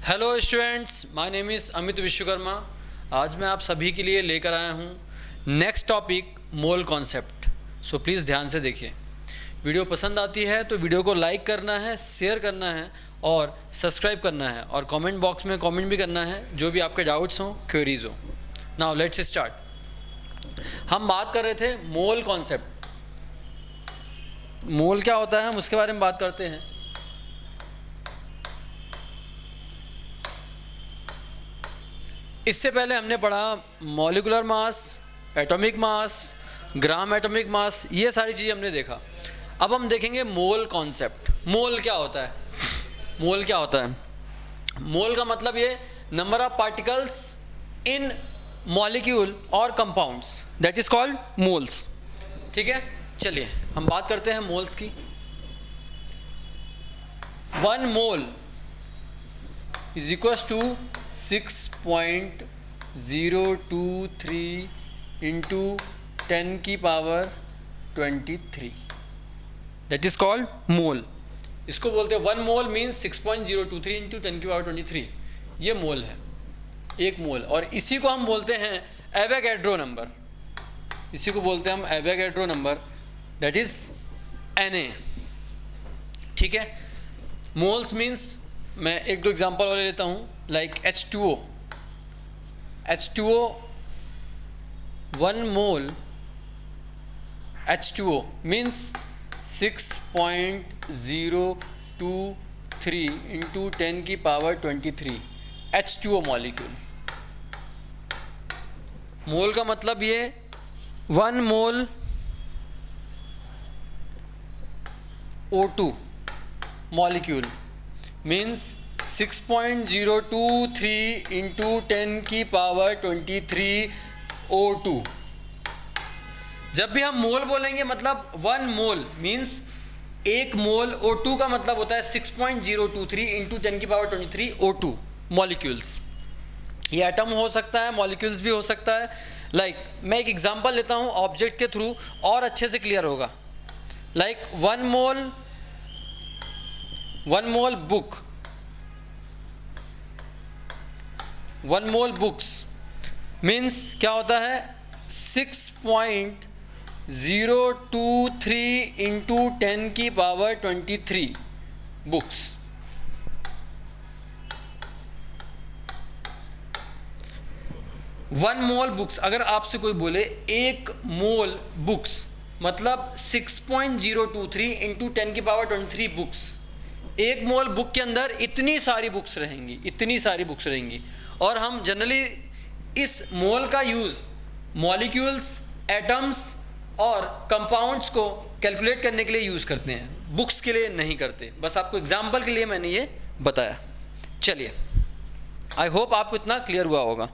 Hello students, my name is Amit Vishwakarma. आज मैं आप सभी के लिए लेकर आया हूँ next topic mole concept. So please ध्यान से देखिए। वीडियो पसंद आती है तो वीडियो को लाइक करना है, शेयर करना है और सब्सक्राइब करना है, और कमेंट बॉक्स में कमेंट भी करना है जो भी आपके डाउट्स हों, क्वेरीज हों। Now let's start. हम बात कर रहे थे मोल कॉन्सेप्ट। मोल क्या होता है हम उसके बारे में बात करते हैं। इससे पहले हमने पढ़ा molecular mass, atomic mass, gram atomic mass, ये सारी चीज़ें हमने देखा। अब हम देखेंगे मोल कॉन्सेप्ट। मोल क्या होता है? मोल क्या होता है? मोल का मतलब ये number of particles in molecule और compounds, that is called moles. ठीक है, चलिए हम बात करते हैं मोल्स की। 1 mole is equal to 6.023 into 10 की power 23, that is called mole. इसको बोलते हैं 1 मोल मीन्स 6.023 इंटू 10 की पावर 23, ये मोल है, एक मोल। और इसी को हम बोलते हैं एवोगैड्रो नंबर। इसी को बोलते हैं हम Avogadro number, that is Na। ठीक है, मोल्स मीन्स मैं एक दो एग्जांपल और ले लेता हूँ, लाइक H2O। 1 मोल H2O मीन्स 6.023 इंटू 10 की पावर 23 H2O मॉलिक्यूल। मोल का मतलब ये 1 मोल O2 मॉलिक्यूल मीन्स 6.023 इंटू 10 की पावर 23 O2। जब भी हम मोल बोलेंगे मतलब 1 मोल मीन्स एक मोल O2 का मतलब होता है 6.023 इंटू 10 की पावर 23 O2 मॉलिक्यूल्स। ये एटम हो सकता है, मॉलिक्यूल्स भी हो सकता है। लाइक मैं एक एग्जांपल लेता हूँ ऑब्जेक्ट के थ्रू, और अच्छे से क्लियर होगा। लाइक 1 मोल बुक, 1 मोल बुक्स मीन्स क्या होता है 6.023 इंटू 10 की power 23 books. One mole books, अगर आपसे कोई बोले 1 मोल बुक्स मतलब 6.023 इंटू 10 की पावर 23 बुक्स। 1 मोल बुक के अंदर इतनी सारी बुक्स रहेंगी, इतनी सारी बुक्स रहेंगी। और हम जनरली इस मोल का यूज़ मॉलिक्यूल्स, एटम्स और कंपाउंड्स को कैलकुलेट करने के लिए यूज़ करते हैं, बुक्स के लिए नहीं करते। बस आपको एग्जांपल के लिए मैंने ये बताया। चलिए, आई होप आपको इतना क्लियर हुआ होगा।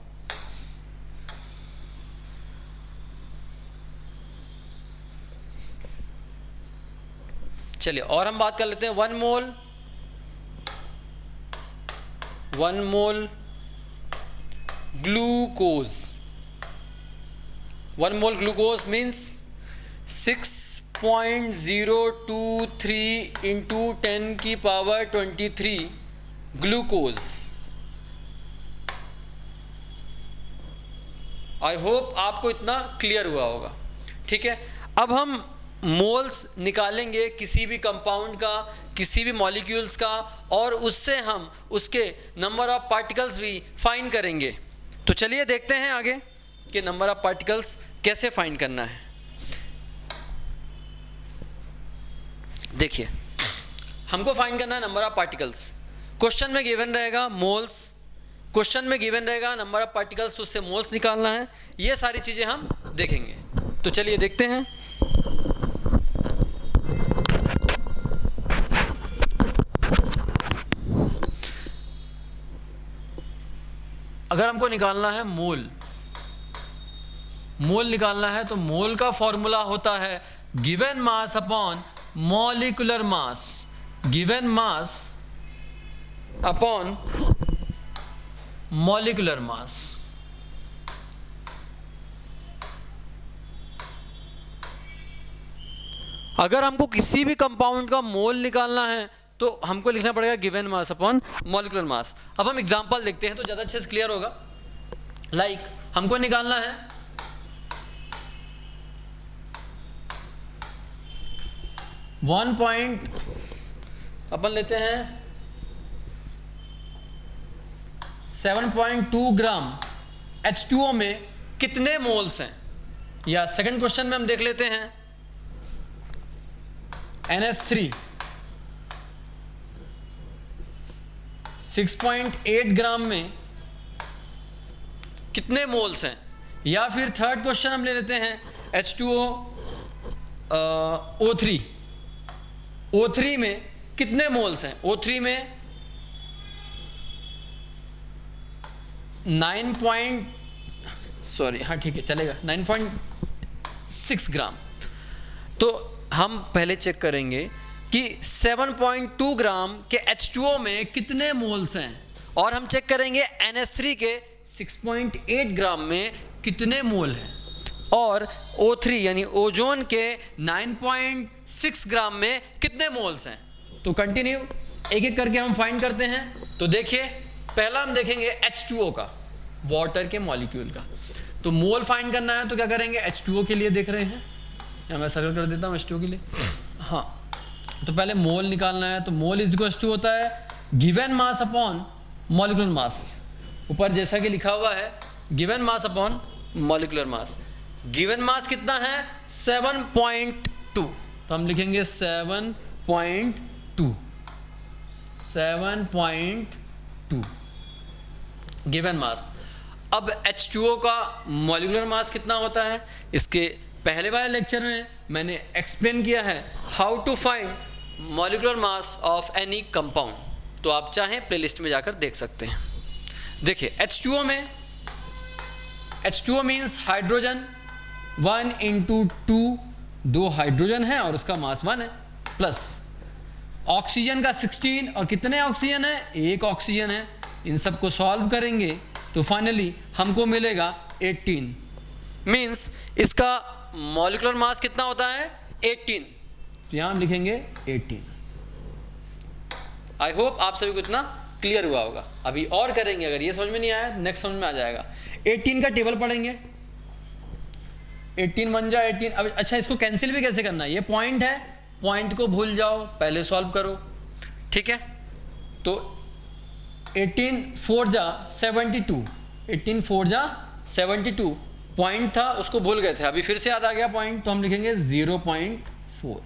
चलिए और हम बात कर लेते हैं 1 मोल ग्लूकोज। 1 मोल ग्लूकोज मीन्स 6.023 इंटू 10 की पावर 23 ग्लूकोज। आई होप आपको इतना क्लियर हुआ होगा। ठीक है, अब हम मोल्स निकालेंगे किसी भी कंपाउंड का, किसी भी मॉलिक्यूल्स का, और उससे हम उसके नंबर ऑफ पार्टिकल्स भी फाइंड करेंगे। तो चलिए देखते हैं आगे कि नंबर ऑफ पार्टिकल्स कैसे फाइंड करना है। देखिए, हमको फाइंड करना है नंबर ऑफ पार्टिकल्स। क्वेश्चन में गिवन रहेगा मोल्स, क्वेश्चन में गिवन रहेगा नंबर ऑफ पार्टिकल्स, तो उससे मोल्स निकालना है। ये सारी चीज़ें हम देखेंगे। तो चलिए देखते हैं। अगर हमको निकालना है मोल निकालना है तो मोल का फॉर्मूला होता है given mass upon molecular mass. Given mass upon molecular मास। अगर हमको किसी भी कंपाउंड का मोल निकालना है तो हमको लिखना पड़ेगा गिवन मास अपॉन मॉलिक्यूलर मास। अब हम एग्जांपल देखते हैं तो ज़्यादा अच्छे से क्लियर होगा। लाइक हमको निकालना है अपन लेते हैं 7.2 ग्राम H2O में कितने मोल्स हैं, या सेकंड क्वेश्चन में हम देख लेते हैं NH3 6.8 ग्राम में कितने मोल्स हैं, या फिर थर्ड क्वेश्चन हम ले लेते हैं H2O O3 में कितने मोल्स हैं। O3 में 9.6 ग्राम। तो हम पहले चेक करेंगे कि 7.2 ग्राम के H2O में कितने मोल्स हैं, और हम चेक करेंगे NH3 के 6.8 ग्राम में कितने मोल हैं, और O3 यानी ओजोन के 9.6 ग्राम में कितने मोल्स हैं। तो कंटिन्यू एक एक करके हम फाइंड करते हैं। तो देखिए पहला हम देखेंगे H2O का, वाटर के मॉलिक्यूल का। तो मोल फाइंड करना है तो क्या करेंगे, H2O के लिए देख रहे हैं, या मैं सर्कल कर देता हूँ H2O के लिए। हाँ, तो पहले मोल निकालना है। तो मोल इज इक्वल टू होता है गिवन मास अपॉन मॉलिक्यूलर मास। ऊपर जैसा कि लिखा हुआ है given mass upon molecular mass. Given mass कितना है 7.2, तो हम लिखेंगे 7.2 गिवन मास। अब H2O का मॉलिक्यूलर मास कितना होता है, इसके पहले वाले लेक्चर में मैंने एक्सप्लेन किया है how to find molecular mass of any compound. तो आप चाहें प्लेलिस्ट में जाकर देख सकते हैं। देखिए H2O में, H2O means hydrogen 1 into 2, 2 hydrogen है और उसका मास 1 है, प्लस ऑक्सीजन का 16, और कितने ऑक्सीजन है, एक ऑक्सीजन है। इन सब को सॉल्व करेंगे तो फाइनली हमको मिलेगा 18, मीन्स इसका मॉलिक्यूलर मास कितना होता है 18। तो यहाँ हम लिखेंगे 18। आई होप आप सभी को इतना क्लियर हुआ होगा। अभी और करेंगे, अगर ये समझ में नहीं आया नेक्स्ट समझ में आ जाएगा। 18 का टेबल पढ़ेंगे, 18 बन जाए 18। अब अच्छा, इसको कैंसिल भी कैसे करना है, ये पॉइंट है, पॉइंट को भूल जाओ, पहले सॉल्व करो, ठीक है। तो 18 4 जा 72, 18 4 जा 72 पॉइंट था, उसको भूल गए थे, अभी फिर से याद आ गया पॉइंट, तो हम लिखेंगे 0.4।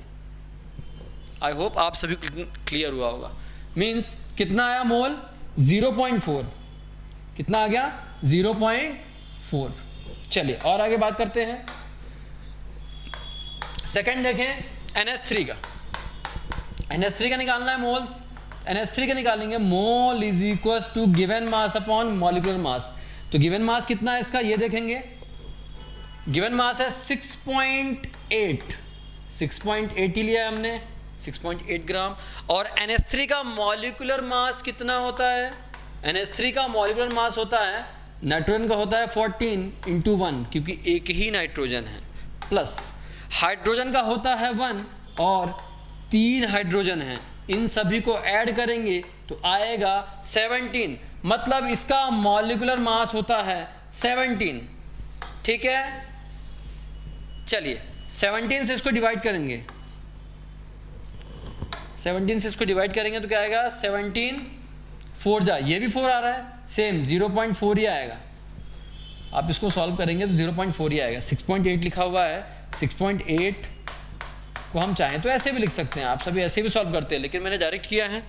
आई होप आप सभी क्लियर हुआ होगा। मीन्स कितना आया मोल 0.4, कितना आ गया 0.4। चलिए और आगे बात करते हैं। सेकंड देखें NH3 का। NH3 का निकालना है मोल्स। NH3 का निकालेंगे, mole is equal to given mass upon molecular mass. तो गिवन मास कितना है इसका, ये देखेंगे। गिवन मास है 6.8, 6.8 ही लिया है हमने, 6.8 ग्राम। और NH3 का मॉलिक्यूलर मास कितना होता है, NH3 का मॉलिक्यूलर मास होता है, नाइट्रोजन का होता है 14 into 1, क्योंकि एक ही नाइट्रोजन है, प्लस हाइड्रोजन का होता है 1 और 3 हाइड्रोजन हैं, इन सभी को ऐड करेंगे तो आएगा 17। मतलब इसका मॉलिक्यूलर मास होता है 17, ठीक है। चलिए 17 से इसको डिवाइड करेंगे, 17 से इसको डिवाइड करेंगे तो क्या आएगा 17 4 जा, ये भी 4 आ रहा है, सेम 0.4 ही आएगा। आप इसको सॉल्व करेंगे तो 0.4 ही आएगा। 6.8 लिखा हुआ है, 6.8 को हम चाहें तो ऐसे भी लिख सकते हैं, आप सभी ऐसे भी सॉल्व करते हैं, लेकिन मैंने डायरेक्ट किया है।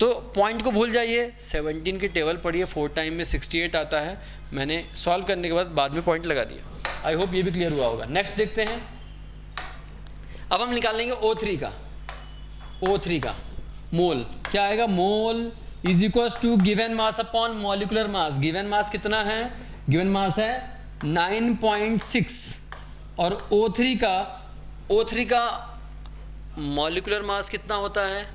तो पॉइंट को भूल जाइए, 17 की टेबल पढ़िए, 4 टाइम में 68 आता है, मैंने सॉल्व करने के बाद में पॉइंट लगा दिया। आई होप ये भी क्लियर हुआ होगा। नेक्स्ट देखते हैं। अब हम निकालेंगे O3 का। O3 का मोल क्या आएगा, mole is equal to given mass upon molecular mass. Given mass कितना है, गिवन मास है 9.6, और O3 का मॉलिक्यूलर मास कितना होता है,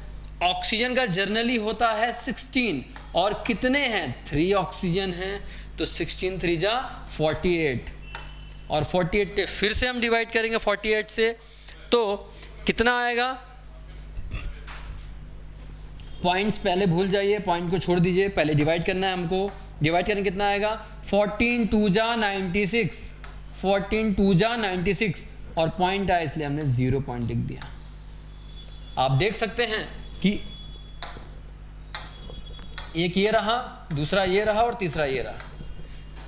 ऑक्सीजन का जर्नली होता है 16, और कितने हैं 3 ऑक्सीजन हैं, तो 16 3 जा 48, और 48 फिर से हम डिवाइड करेंगे 48 से, तो कितना आएगा पॉइंट्स पहले भूल जाइए, पॉइंट को छोड़ दीजिए, पहले डिवाइड करना है हमको। डिवाइड करने कितना आएगा, 14 2 जा 96, 14 2 जा 96, और पॉइंट आया इसलिए हमने 0 पॉइंट लिख दिया। आप देख सकते हैं कि एक ये रहा, दूसरा ये रहा और तीसरा ये रहा।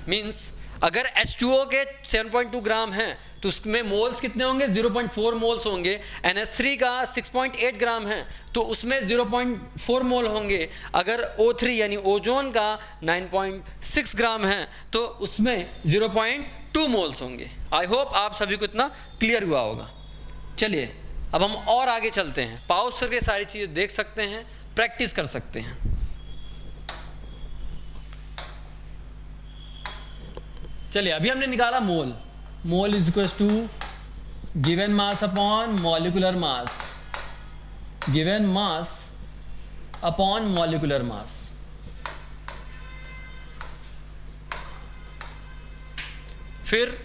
मीन्स अगर H2O के 7.2 ग्राम हैं तो उसमें मोल्स कितने होंगे, 0.4 मोल्स होंगे। NH3 का 6.8 ग्राम है तो उसमें 0.4 मोल होंगे। अगर O3 यानी ओजोन का 9.6 ग्राम है तो उसमें 0.2 मोल्स होंगे। आई होप आप सभी को इतना क्लियर हुआ होगा। चलिए अब हम और आगे चलते हैं, पॉज करके सारी चीज़ें देख सकते हैं, प्रैक्टिस कर सकते हैं। चलिए अभी हमने निकाला mole, mole is equal to given mass upon molecular mass, given mass upon molecular mass. फिर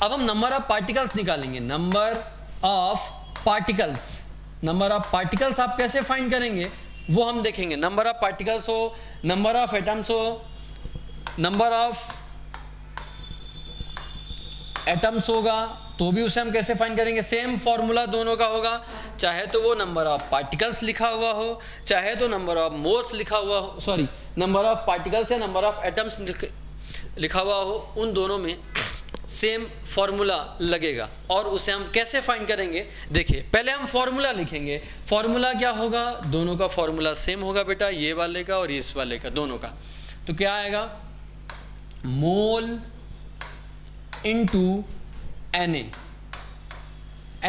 अब हम नंबर ऑफ पार्टिकल्स निकालेंगे, number of particles. Number of particles आप कैसे फाइंड करेंगे वो हम देखेंगे। नंबर ऑफ पार्टिकल्स हो, नंबर ऑफ एटम्स हो, नंबर ऑफ एटम्स होगा तो भी उसे हम कैसे फाइंड करेंगे, सेम फॉर्मूला दोनों का होगा। चाहे तो वो नंबर ऑफ पार्टिकल्स लिखा हुआ हो, चाहे तो नंबर ऑफ मोल्स लिखा हुआ हो, सॉरी नंबर ऑफ पार्टिकल्स या नंबर ऑफ एटम्स लिखा हुआ हो, उन दोनों में सेम फॉर्मूला लगेगा। और उसे हम कैसे फाइंड करेंगे, देखिए पहले हम फॉर्मूला लिखेंगे। फॉर्मूला क्या होगा, दोनों का फॉर्मूला सेम होगा बेटा, ये वाले का और इस वाले का, दोनों का। तो क्या आएगा, mole into Na,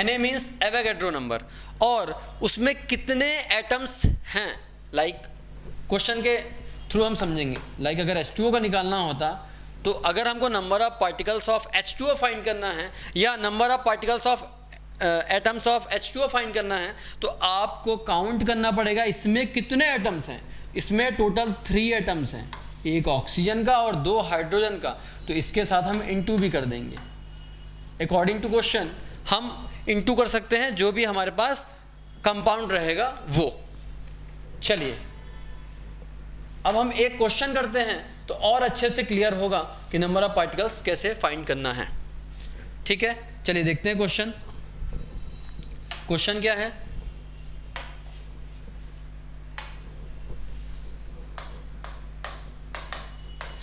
Na means Avogadro number, और उसमें कितने एटम्स हैं। लाइक क्वेश्चन के थ्रू हम समझेंगे। लाइक अगर H2O का निकालना होता तो अगर हमको number of particles of H2O find करना है या number of particles of atoms of H2O find करना है तो आपको काउंट करना पड़ेगा इसमें कितने एटम्स हैं। इसमें टोटल 3 एटम्स हैं, एक ऑक्सीजन का और 2 हाइड्रोजन का, तो इसके साथ हम इनटू भी कर देंगे। अकॉर्डिंग टू क्वेश्चन हम इनटू कर सकते हैं, जो भी हमारे पास कंपाउंड रहेगा वो। चलिए अब हम एक क्वेश्चन करते हैं तो और अच्छे से क्लियर होगा कि नंबर ऑफ पार्टिकल्स कैसे फाइंड करना है। ठीक है, चलिए देखते हैं क्वेश्चन। क्वेश्चन क्या है,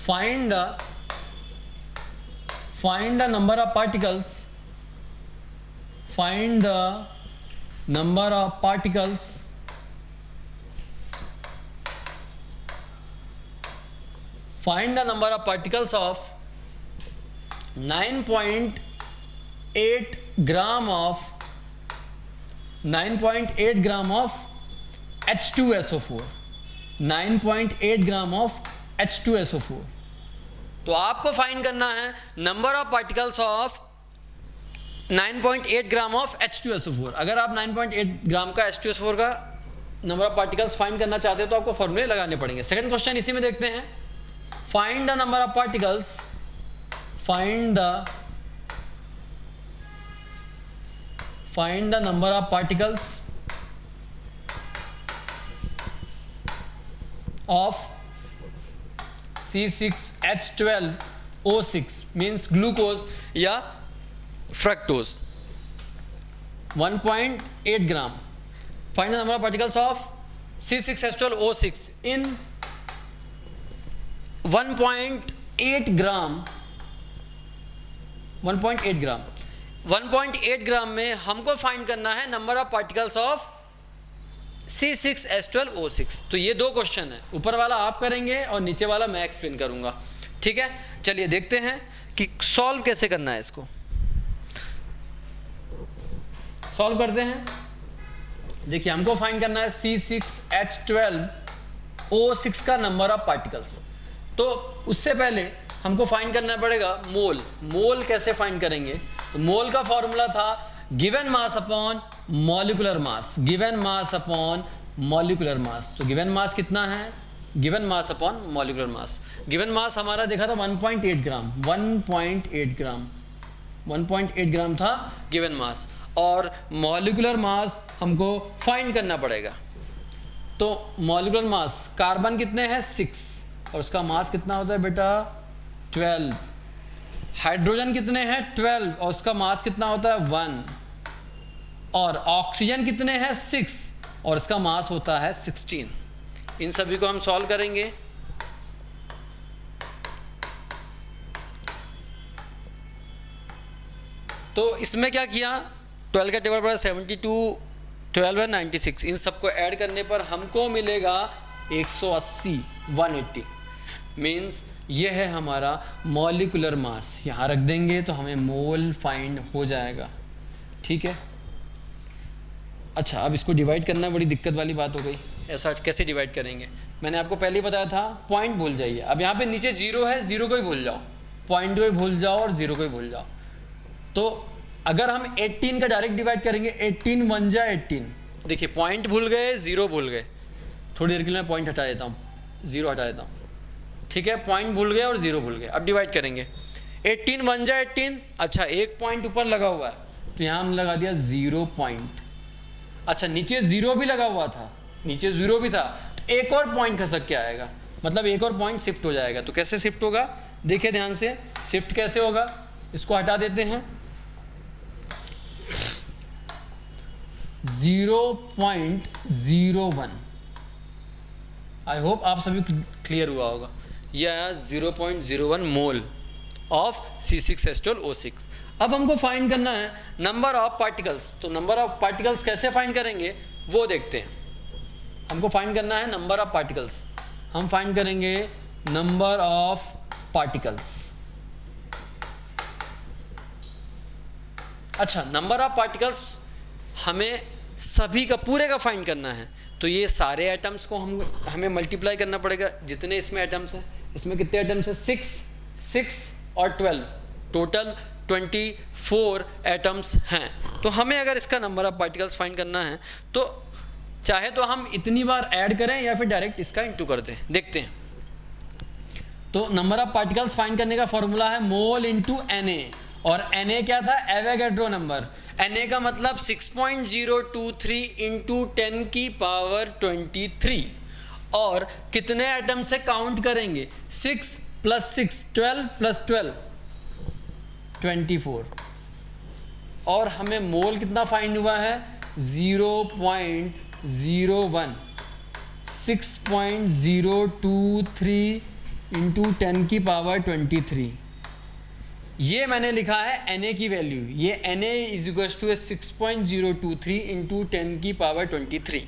find the number of particles, find the number of particles find the number of particles of 9.8 gram of 9.8 gram of H2SO4, 9.8 gram of H2SO4। तो आपको फाइंड करना है number of particles of 9.8 gram of H2SO4। अगर आप 9.8 ग्राम का H2SO4 का number of particles find करना चाहते हो तो आपको फॉर्मूले लगाने पड़ेंगे। सेकंड क्वेश्चन इसी में देखते हैं, find the number of particles, find the number of particles of C6H12O6 means glucose या fructose 1.8 gram. Find the number of particles of C6H12O6 in 1.8 gram. 1.8 gram 1.8 gram में हमको फाइंड करना है number of particles of C6H12O6। तो ये 2 question है, ऊपर वाला आप करेंगे और नीचे वाला मैं एक्सप्लेन करूंगा। ठीक है, चलिए देखते हैं कि सॉल्व कैसे करना है। इसको सॉल्व करते हैं। देखिए हमको फाइंड करना है C6H12O6 का नंबर ऑफ पार्टिकल्स। तो उससे पहले हमको फाइंड करना पड़ेगा मोल। मोल कैसे फाइंड करेंगे, तो मोल का फॉर्मूला था given mass upon molecular mass, given mass upon molecular mass. तो गिवन मास कितना है, given mass upon molecular mass. Given मास हमारा देखा था 1.8 ग्राम, 1.8 ग्राम, 1.8 ग्राम था गिवन मास, और मॉलिक्यूलर मास हमको फाइंड करना पड़ेगा। तो मॉलिक्यूलर मास कार्बन कितने हैं 6 और उसका मास कितना होता है बेटा 12। हाइड्रोजन कितने हैं 12 और उसका मास कितना होता है 1। और ऑक्सीजन कितने हैं 6 और उसका मास होता है 16। इन सभी को हम सॉल्व करेंगे। तो इसमें क्या किया 12 का टेबल पर 72, 12 है 96, इन सबको ऐड करने पर हमको मिलेगा 180 180। मीन्स ये है हमारा मॉलिक्यूलर मास। यहाँ रख देंगे तो हमें मोल फाइंड हो जाएगा। ठीक है। अच्छा, अब इसको डिवाइड करना बड़ी दिक्कत वाली बात हो गई। ऐसा कैसे डिवाइड करेंगे? मैंने आपको पहले ही बताया था, पॉइंट भूल जाइए। अब यहाँ पे नीचे 0 है, 0 को ही भूल जाओ, पॉइंट को ही भूल जाओ और 0 को ही भूल जाओ। तो अगर हम 18 का डायरेक्ट डिवाइड करेंगे, 18 1 जा 18। देखिए पॉइंट भूल गए, 0 भूल गए। थोड़ी देर के लिए मैं पॉइंट हटा देता हूँ, 0 हटा देता हूँ। ठीक है, पॉइंट भूल गए और 0 भूल गए। अब डिवाइड करेंगे, 18 1 जा 18। अच्छा, एक पॉइंट ऊपर लगा हुआ है तो यहाँ हमने लगा दिया 0 पॉइंट। अच्छा, नीचे 0 भी लगा हुआ था, नीचे 0 भी था, तो एक और पॉइंट खसक के आएगा, मतलब एक और पॉइंट शिफ्ट हो जाएगा। तो कैसे शिफ्ट होगा देखिए ध्यान से, शिफ्ट कैसे होगा, इसको हटा देते हैं। 0.01। आई होप आप सभी क्लियर हुआ होगा। यह आया 0.01 मोल ऑफ C6H12O6। अब हमको फाइंड करना है नंबर ऑफ पार्टिकल्स। तो नंबर ऑफ पार्टिकल्स कैसे फाइंड करेंगे वो देखते हैं। हमको फाइंड करना है नंबर ऑफ पार्टिकल्स। हम फाइंड करेंगे नंबर ऑफ पार्टिकल्स। अच्छा, नंबर ऑफ पार्टिकल्स हमें सभी का पूरे का फाइंड करना है। तो ये सारे एटम्स को हमें मल्टीप्लाई करना पड़ेगा, जितने इसमें एटम्स हैं। इसमें कितने एटम्स हैं 6 और 12, टोटल 24 एटम्स हैं। तो हमें अगर इसका नंबर ऑफ पार्टिकल्स फाइंड करना है तो चाहे तो हम इतनी बार ऐड करें या फिर डायरेक्ट इसका इंटू कर दें। देखते हैं। तो नंबर ऑफ पार्टिकल्स फाइंड करने का फॉर्मूला है मोल इंटू Na। और Na क्या था, एवोगैड्रो नंबर। Na का मतलब 6.023 इंटू 10 की पावर 23। और कितने एटम से काउंट करेंगे, 6 + 6 12 + 12 24। और हमें मोल कितना फाइंड हुआ है 0.01, 6.023 इंटू 10 की पावर 23। ये मैंने लिखा है Na की वैल्यू। ये Na = 6.023 इंटू 10 की पावर 23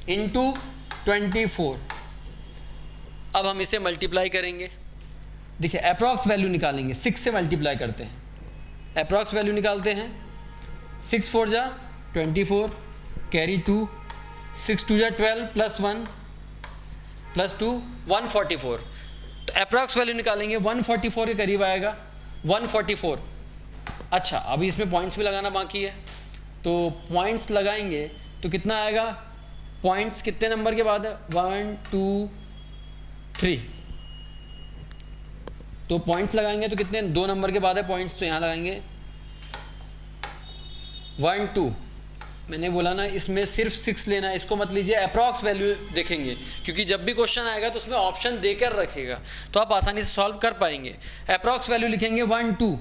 इंटू 24। अब हम इसे मल्टीप्लाई करेंगे। देखिए अप्रॉक्स वैल्यू निकालेंगे, 6 से मल्टीप्लाई करते हैं, अप्रॉक्स वैल्यू निकालते हैं। 6 4 जा 24, कैरी 2, 6 2 जा 12 + 1 + 2 144। तो अप्रॉक्स वैल्यू निकालेंगे, 144 के करीब आएगा, 144। अच्छा, अभी इसमें पॉइंट्स भी लगाना बाकी है, तो पॉइंट्स लगाएंगे तो कितना आएगा, पॉइंट्स कितने नंबर के बाद है 1 2 3। तो पॉइंट्स लगाएंगे तो कितने, 2 नंबर के बाद है पॉइंट्स, तो यहाँ लगाएंगे 1 2। मैंने बोला ना इसमें सिर्फ 6 लेना है, इसको मत लीजिए, अप्रॉक्स वैल्यू देखेंगे, क्योंकि जब भी क्वेश्चन आएगा तो उसमें ऑप्शन देकर रखेगा तो आप आसानी से सॉल्व कर पाएंगे। अप्रॉक्स वैल्यू लिखेंगे 1 2,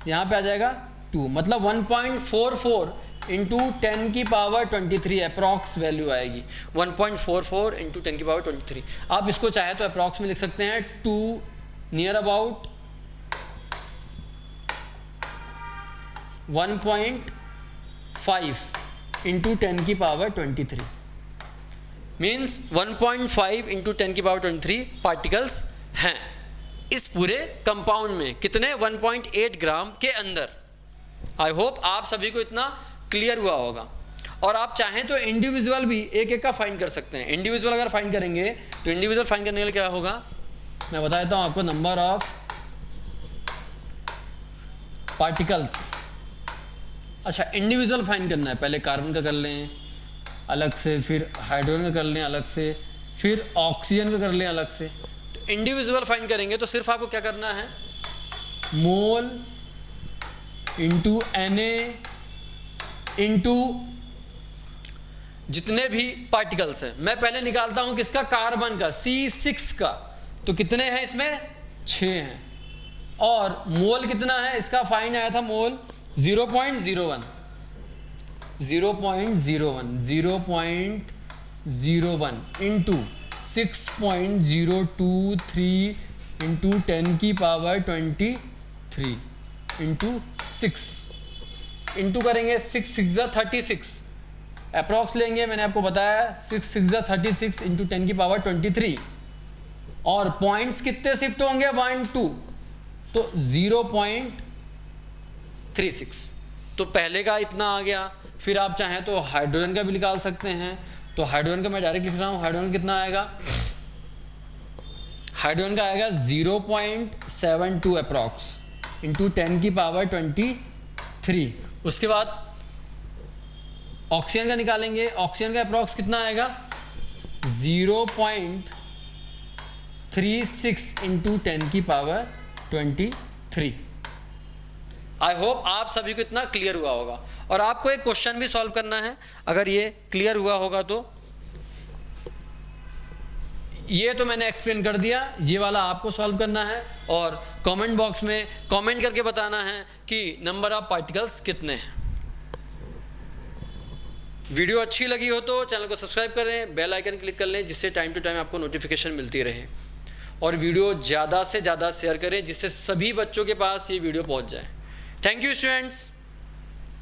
यहाँ पे आ जाएगा 2, मतलब 1.44 इंटू 10 की पावर 23 अप्रॉक्स वैल्यू आएगी। 1.44 इंटू 10 की पावर 23। आप इसको चाहे तो अप्रॉक्स में लिख सकते हैं 2 नियर अबाउट 1.5 इंटू 10 की पावर 23। मीन्स 1.5 इंटू 10 की पावर 23 पार्टिकल्स हैं इस पूरे कंपाउंड में। कितने, 1.8 ग्राम के अंदर। आई होप आप सभी को इतना क्लियर हुआ होगा। और आप चाहें तो इंडिविजुअल भी एक एक का फाइंड कर सकते हैं। इंडिविजुअल अगर फाइंड करेंगे तो इंडिविजुअल फाइंड करने के लिए क्या होगा मैं बता देता हूँ आपको। Number of particles. अच्छा, इंडिविजुअल फाइंड करना है, पहले कार्बन का कर लें अलग से, फिर हाइड्रोजन का कर लें अलग से, फिर ऑक्सीजन का कर लें अलग से। तो इंडिविजुअल फाइंड करेंगे तो सिर्फ आपको क्या करना है, मोल इंटू Na इंटू जितने भी पार्टिकल्स हैं, मैं पहले निकालता हूं किसका, कार्बन का, C6 का, तो कितने हैं इसमें, 6 हैं। और मोल कितना है इसका, फाइन आया था मोल 0.01 इंटू 6.023 इंटू 10 की पावर 23 इंटू 6 इंटू करेंगे 6 6 36 अप्रॉक्स लेंगे, मैंने आपको बताया 6 6 36 इंटू 10 की पावर 23। और पॉइंट्स कितने शिफ्ट होंगे, 1 2, तो 0.36। तो पहले का इतना आ गया। फिर आप चाहें तो हाइड्रोजन का भी निकाल सकते हैं, तो हाइड्रोजन का मैं डायरेक्ट लिख रहा हूँ। हाइड्रोजन कितना आएगा, हाइड्रोजन का आएगा 0.72 अप्रॉक्स इंटू 10 की पावर 23। उसके बाद ऑक्सीजन का निकालेंगे, ऑक्सीजन का अप्रॉक्स कितना आएगा, 0.36 इंटू 10 की पावर 23। आई होप आप सभी को इतना क्लियर हुआ होगा। और आपको एक क्वेश्चन भी सॉल्व करना है, अगर ये क्लियर हुआ होगा तो। ये तो मैंने एक्सप्लेन कर दिया, ये वाला आपको सॉल्व करना है और कमेंट बॉक्स में कमेंट करके बताना है कि नंबर ऑफ पार्टिकल्स कितने हैं। वीडियो अच्छी लगी हो तो चैनल को सब्सक्राइब करें, बेल आइकन क्लिक कर लें, जिससे टाइम टू टाइम आपको नोटिफिकेशन मिलती रहे। और वीडियो ज़्यादा से ज़्यादा शेयर करें, जिससे सभी बच्चों के पास ये वीडियो पहुंच जाए। Thank you students.